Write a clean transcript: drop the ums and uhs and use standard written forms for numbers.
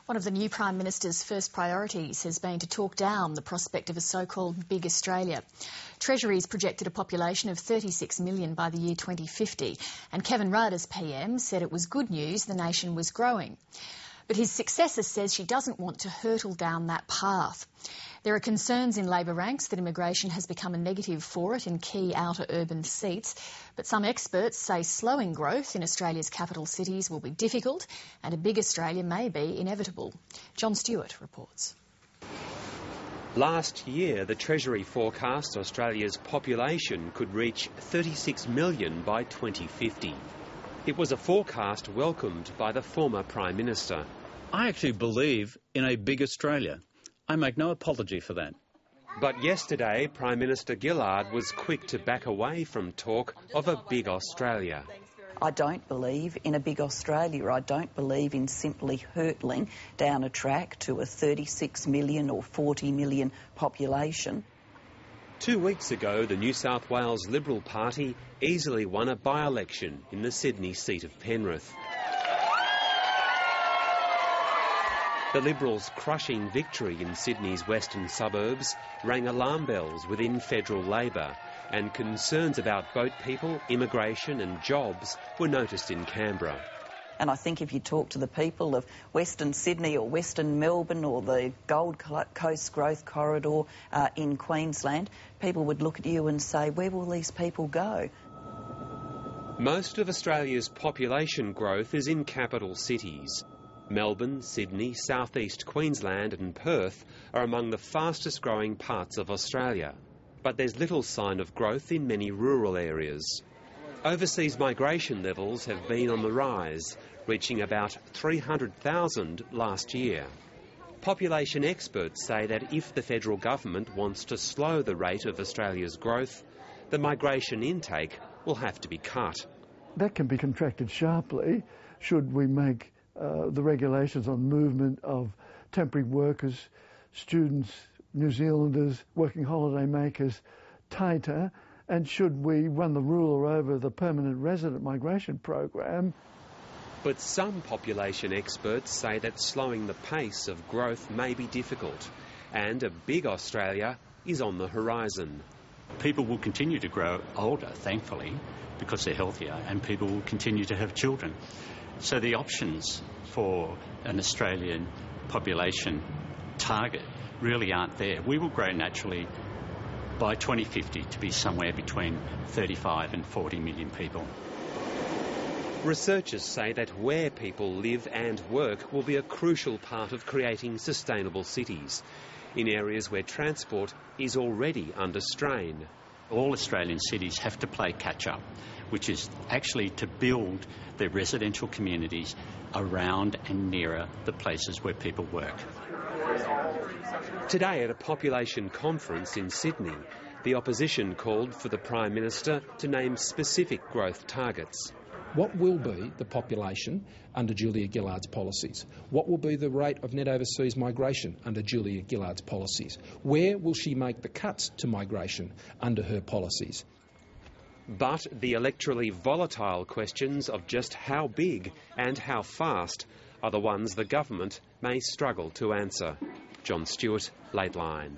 One of the new Prime Minister's first priorities has been to talk down the prospect of a so-called big Australia. Treasury's projected a population of 36 million by the year 2050, and Kevin Rudd as PM said it was good news the nation was growing. But his successor says she doesn't want to hurtle down that path. There are concerns in Labor ranks that immigration has become a negative for it in key outer urban seats, but some experts say slowing growth in Australia's capital cities will be difficult and a big Australia may be inevitable. John Stewart reports. Last year, the Treasury forecast Australia's population could reach 36 million by 2050. It was a forecast welcomed by the former Prime Minister. I actually believe in a big Australia. I make no apology for that. But yesterday, Prime Minister Gillard was quick to back away from talk of a big Australia. I don't believe in a big Australia. I don't believe in simply hurtling down a track to a 36 million or 40 million population. 2 weeks ago, the New South Wales Liberal Party easily won a by-election in the Sydney seat of Penrith. The Liberals' crushing victory in Sydney's western suburbs rang alarm bells within federal Labor, and concerns about boat people, immigration and jobs were noticed in Canberra. And I think if you talk to the people of Western Sydney or Western Melbourne or the Gold Coast Growth Corridor in Queensland, people would look at you and say, where will these people go? Most of Australia's population growth is in capital cities. Melbourne, Sydney, southeast Queensland and Perth are among the fastest growing parts of Australia. But there's little sign of growth in many rural areas. Overseas migration levels have been on the rise, reaching about 300,000 last year. Population experts say that if the federal government wants to slow the rate of Australia's growth, the migration intake will have to be cut. That can be contracted sharply should we make the regulations on movement of temporary workers, students, New Zealanders, working holiday makers tighter, and should we run the ruler over the permanent resident migration program. But some population experts say that slowing the pace of growth may be difficult, and a big Australia is on the horizon. People will continue to grow older, thankfully, because they're healthier, and people will continue to have children. So the options for an Australian population target really aren't there. We will grow naturally by 2050 to be somewhere between 35 and 40 million people. Researchers say that where people live and work will be a crucial part of creating sustainable cities in areas where transport is already under strain. All Australian cities have to play catch-up, which is actually to build their residential communities around and nearer the places where people work. Today at a population conference in Sydney, the opposition called for the Prime Minister to name specific growth targets. What will be the population under Julia Gillard's policies? What will be the rate of net overseas migration under Julia Gillard's policies? Where will she make the cuts to migration under her policies? But the electorally volatile questions of just how big and how fast are the ones the government may struggle to answer. John Stewart, Late Line.